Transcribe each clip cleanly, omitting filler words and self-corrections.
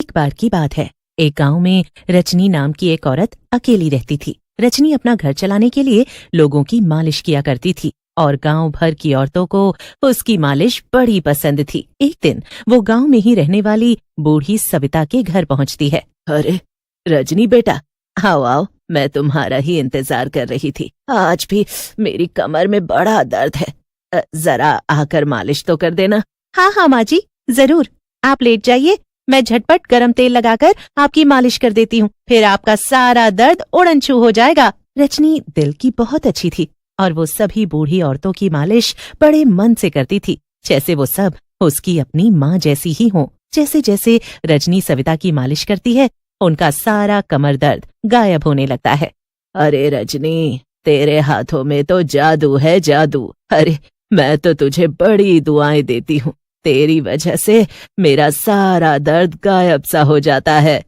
एक बार की बात है। एक गांव में रजनी नाम की एक औरत अकेली रहती थी। रजनी अपना घर चलाने के लिए लोगों की मालिश किया करती थी और गांव भर की औरतों को उसकी मालिश बड़ी पसंद थी। एक दिन वो गांव में ही रहने वाली बूढ़ी सविता के घर पहुंचती है। अरे रजनी बेटा, आओ आओ, मैं तुम्हारा ही इंतजार कर रही थी। आज भी मेरी कमर में बड़ा दर्द है, जरा आकर मालिश तो कर देना। हाँ हाँ माँ जी, जरूर, आप लेट जाइए, मैं झटपट गरम तेल लगाकर आपकी मालिश कर देती हूँ, फिर आपका सारा दर्द उड़न छू हो जाएगा। रजनी दिल की बहुत अच्छी थी और वो सभी बूढ़ी औरतों की मालिश बड़े मन से करती थी, जैसे वो सब उसकी अपनी माँ जैसी ही हों। जैसे जैसे रजनी सविता की मालिश करती है, उनका सारा कमर दर्द गायब होने लगता है। अरे रजनी, तेरे हाथों में तो जादू है, जादू। अरे मैं तो तुझे बड़ी दुआएं देती हूँ, तेरी वजह से मेरा सारा दर्द गायब सा हो जाता है।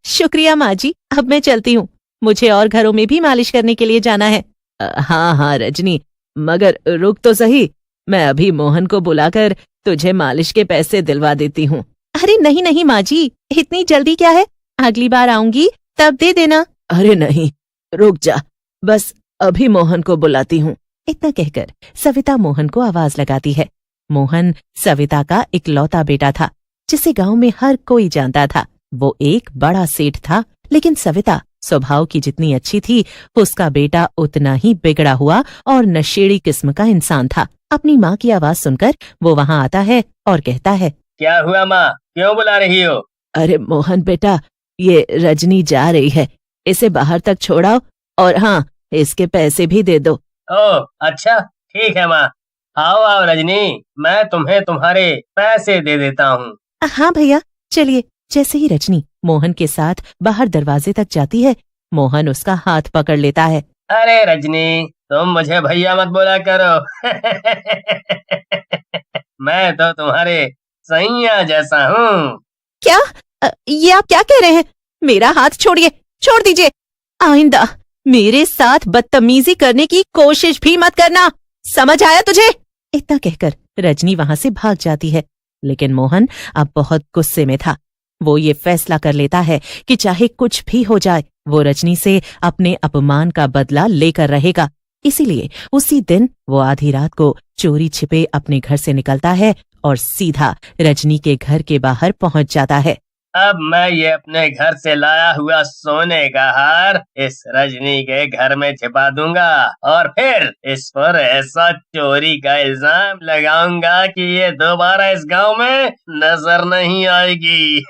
शुक्रिया माँ जी, अब मैं चलती हूँ, मुझे और घरों में भी मालिश करने के लिए जाना है। हाँ हाँ रजनी, मगर रुक तो सही, मैं अभी मोहन को बुलाकर तुझे मालिश के पैसे दिलवा देती हूँ। अरे नहीं नहीं माँ जी, इतनी जल्दी क्या है, अगली बार आऊंगी तब दे देना। अरे नहीं, रुक जा, बस अभी मोहन को बुलाती हूँ। इतना कहकर सविता मोहन को आवाज लगाती है। मोहन सविता का इकलौता बेटा था, जिसे गांव में हर कोई जानता था। वो एक बड़ा सेठ था, लेकिन सविता स्वभाव की जितनी अच्छी थी, उसका बेटा उतना ही बिगड़ा हुआ और नशेड़ी किस्म का इंसान था। अपनी माँ की आवाज सुनकर वो वहाँ आता है और कहता है, क्या हुआ माँ, क्यों बुला रही हो? अरे मोहन बेटा, ये रजनी जा रही है, इसे बाहर तक छोड़ाओ और हाँ, इसके पैसे भी दे दो। ओह अच्छा, ठीक है माँ। आओ आओ रजनी, मैं तुम्हें तुम्हारे पैसे दे देता हूँ। हाँ भैया, चलिए। जैसे ही रजनी मोहन के साथ बाहर दरवाजे तक जाती है, मोहन उसका हाथ पकड़ लेता है। अरे रजनी, तुम मुझे भैया मत बोला करो। मैं तो तुम्हारे सैया जैसा हूँ। क्या? ये आप क्या कह रहे हैं? मेरा हाथ छोड़िए, छोड़ दीजिए। आइंदा मेरे साथ बदतमीजी करने की कोशिश भी मत करना, समझ आया तुझे? इतना कहकर रजनी वहां से भाग जाती है। लेकिन मोहन अब बहुत गुस्से में था। वो ये फैसला कर लेता है कि चाहे कुछ भी हो जाए, वो रजनी से अपने अपमान का बदला लेकर रहेगा। इसीलिए उसी दिन वो आधी रात को चोरी छिपे अपने घर से निकलता है और सीधा रजनी के घर के बाहर पहुंच जाता है। अब मैं ये अपने घर से लाया हुआ सोने का हार इस रजनी के घर में छिपा दूंगा और फिर इस पर ऐसा चोरी का इल्जाम लगाऊंगा कि ये दोबारा इस गांव में नजर नहीं आएगी।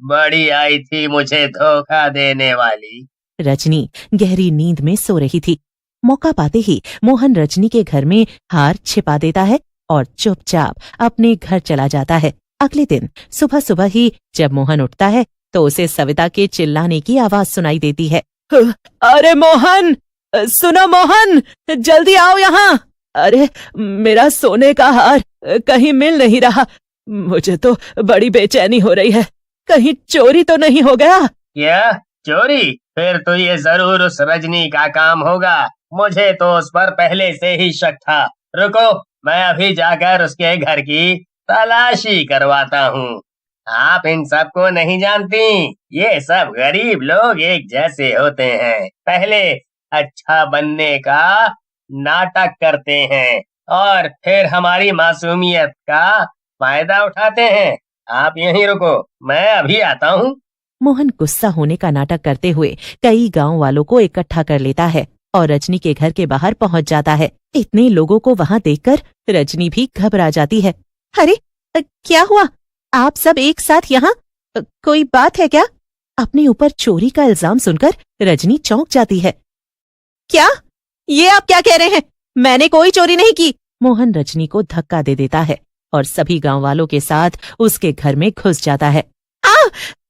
बड़ी आई थी मुझे धोखा देने वाली। रजनी गहरी नींद में सो रही थी। मौका पाते ही मोहन रजनी के घर में हार छिपा देता है और चुपचाप अपने घर चला जाता है। अगले दिन सुबह सुबह ही जब मोहन उठता है तो उसे सविता के चिल्लाने की आवाज सुनाई देती है। अरे मोहन, सुनो मोहन, जल्दी आओ यहाँ। अरे मेरा सोने का हार कहीं मिल नहीं रहा, मुझे तो बड़ी बेचैनी हो रही है, कहीं चोरी तो नहीं हो गया? क्या चोरी? फिर तो ये जरूर उस रजनी का काम होगा। मुझे तो उस पर पहले से ही शक था। रुको, मैं अभी जाकर उसके घर की तलाशी करवाता हूँ। आप इन सबको नहीं जानती, ये सब गरीब लोग एक जैसे होते हैं। पहले अच्छा बनने का नाटक करते हैं और फिर हमारी मासूमियत का फायदा उठाते हैं। आप यहीं रुको, मैं अभी आता हूँ। मोहन गुस्सा होने का नाटक करते हुए कई गांव वालों को इकट्ठा कर लेता है और रजनी के घर के बाहर पहुंच जाता है। इतने लोगों को वहां देखकर रजनी भी घबरा जाती है। अरे क्या हुआ, आप सब एक साथ यहाँ? कोई बात है क्या? अपने ऊपर चोरी का इल्जाम सुनकर रजनी चौंक जाती है। क्या? ये आप क्या कह रहे हैं? मैंने कोई चोरी नहीं की। मोहन रजनी को धक्का दे देता है और सभी गांव वालों के साथ उसके घर में घुस जाता है।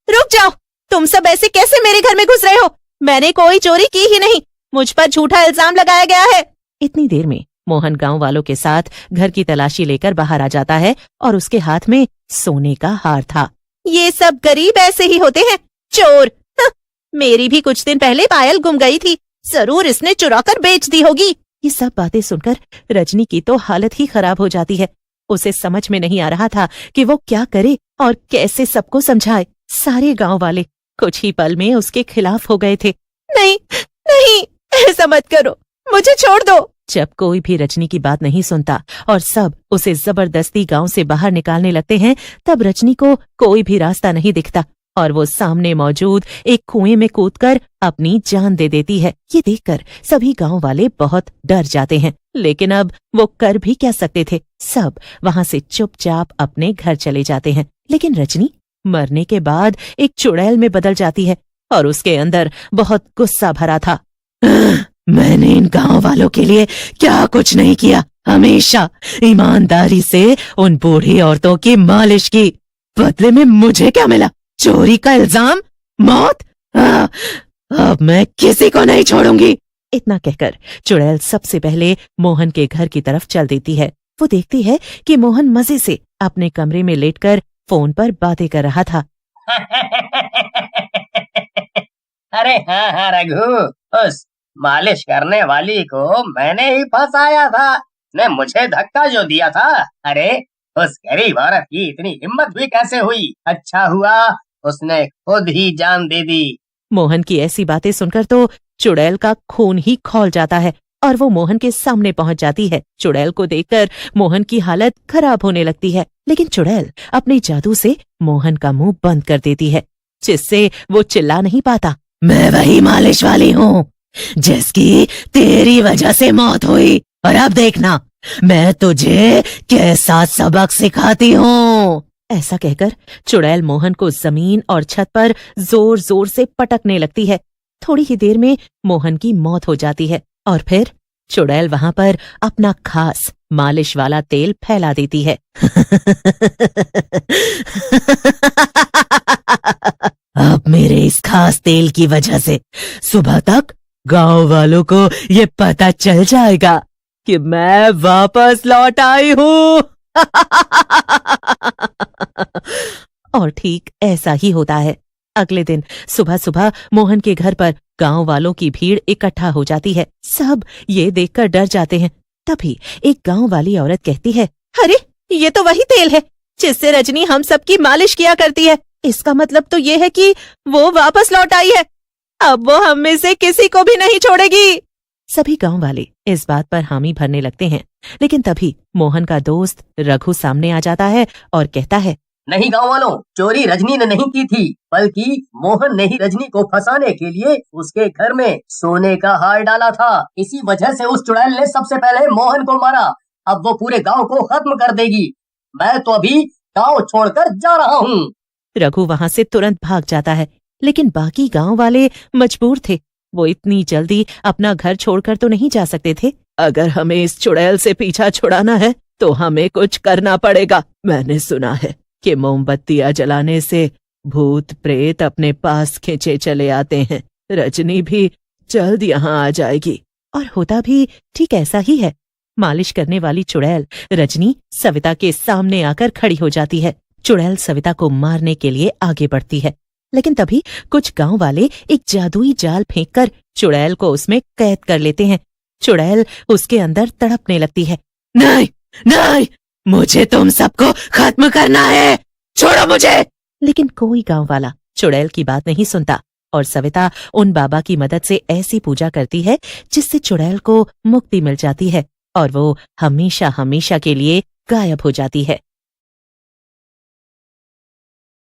रुक जाओ, तुम सब ऐसे कैसे मेरे घर में घुस रहे हो? मैंने कोई चोरी की ही नहीं, मुझ पर झूठा इल्जाम लगाया गया है। इतनी देर में मोहन गांव वालों के साथ घर की तलाशी लेकर बाहर आ जाता है और उसके हाथ में सोने का हार था। ये सब गरीब ऐसे ही होते हैं, चोर। मेरी भी कुछ दिन पहले पायल गुम गई थी, जरूर इसने चुरा कर बेच दी होगी। ये सब बातें सुनकर रजनी की तो हालत ही खराब हो जाती है। उसे समझ में नहीं आ रहा था कि वो क्या करे और कैसे सबको समझाए। सारे गांव वाले कुछ ही पल में उसके खिलाफ हो गए थे। नहीं नहीं, ऐसा मत करो, मुझे छोड़ दो। जब कोई भी रजनी की बात नहीं सुनता और सब उसे जबरदस्ती गांव से बाहर निकालने लगते हैं, तब रजनी को कोई भी रास्ता नहीं दिखता और वो सामने मौजूद एक कुएं में कूदकर अपनी जान दे देती है। ये देखकर सभी गांव वाले बहुत डर जाते हैं, लेकिन अब वो कर भी क्या सकते थे। सब वहां से चुपचाप अपने घर चले जाते हैं। लेकिन रजनी मरने के बाद एक चुड़ैल में बदल जाती है और उसके अंदर बहुत गुस्सा भरा था। मैंने इन गांव वालों के लिए क्या कुछ नहीं किया, हमेशा ईमानदारी से उन बूढ़ी औरतों की मालिश की। बदले में मुझे क्या मिला? चोरी का इल्जाम, मौत। अब मैं किसी को नहीं छोड़ूंगी। इतना कहकर चुड़ैल सबसे पहले मोहन के घर की तरफ चल देती है। वो देखती है कि मोहन मजे से अपने कमरे में लेटकर फोन पर बातें कर रहा था। अरे हाँ हाँ रघु, उस मालिश करने वाली को मैंने ही फंसाया था। ने मुझे धक्का जो दिया था, अरे उस गरीब औरत की इतनी हिम्मत भी कैसे हुई? अच्छा हुआ उसने खुद ही जान दे दी। मोहन की ऐसी बातें सुनकर तो चुड़ैल का खून ही खौल जाता है और वो मोहन के सामने पहुंच जाती है। चुड़ैल को देखकर मोहन की हालत खराब होने लगती है, लेकिन चुड़ैल अपने जादू से मोहन का मुंह बंद कर देती है, जिससे वो चिल्ला नहीं पाता। मैं वही मालिश वाली हूँ जिसकी तेरी वजह से मौत हुई, और अब देखना मैं तुझे कैसा सबक सिखाती हूँ। ऐसा कहकर चुड़ैल मोहन को जमीन और छत पर जोर जोर से पटकने लगती है। थोड़ी ही देर में मोहन की मौत हो जाती है और फिर चुड़ैल वहां पर अपना खास मालिश वाला तेल फैला देती है। अब मेरे इस खास तेल की वजह से सुबह तक गांव वालों को ये पता चल जाएगा कि मैं वापस लौट आई हूँ। और ठीक ऐसा ही होता है। अगले दिन सुबह सुबह मोहन के घर पर गांव वालों की भीड़ इकट्ठा हो जाती है। सब ये देखकर डर जाते हैं। तभी एक गांव वाली औरत कहती है, अरे ये तो वही तेल है जिससे रजनी हम सबकी मालिश किया करती है। इसका मतलब तो ये है कि वो वापस लौट आई है। अब वो हम में से किसी को भी नहीं छोड़ेगी। सभी गांव वाले इस बात पर हामी भरने लगते हैं, लेकिन तभी मोहन का दोस्त रघु सामने आ जाता है और कहता है, नहीं गांव वालों, चोरी रजनी ने नहीं की थी, बल्कि मोहन ने ही रजनी को फंसाने के लिए उसके घर में सोने का हार डाला था। इसी वजह से उस चुड़ैल ने सबसे पहले मोहन को मारा। अब वो पूरे गांव को खत्म कर देगी। मैं तो अभी गांव छोड़कर जा रहा हूँ। रघु वहां से तुरंत भाग जाता है, लेकिन बाकी गांव वाले मजबूर थे। वो इतनी जल्दी अपना घर छोड़कर तो नहीं जा सकते थे। अगर हमें इस चुड़ैल से पीछा छुड़ाना है तो हमें कुछ करना पड़ेगा। मैंने सुना है कि मोमबत्तियां जलाने से भूत प्रेत अपने पास खींचे चले आते हैं। रजनी भी जल्द यहाँ आ जाएगी। और होता भी ठीक ऐसा ही है। मालिश करने वाली चुड़ैल रजनी सविता के सामने आकर खड़ी हो जाती है। चुड़ैल सविता को मारने के लिए आगे बढ़ती है, लेकिन तभी कुछ गांव वाले एक जादुई जाल फेंककर चुड़ैल को उसमें कैद कर लेते हैं। चुड़ैल उसके अंदर तड़पने लगती है। नहीं नहीं, मुझे तुम सबको खत्म करना है, छोड़ो मुझे। लेकिन कोई गांव वाला चुड़ैल की बात नहीं सुनता और सविता उन बाबा की मदद से ऐसी पूजा करती है जिससे चुड़ैल को मुक्ति मिल जाती है और वो हमेशा हमेशा के लिए गायब हो जाती है।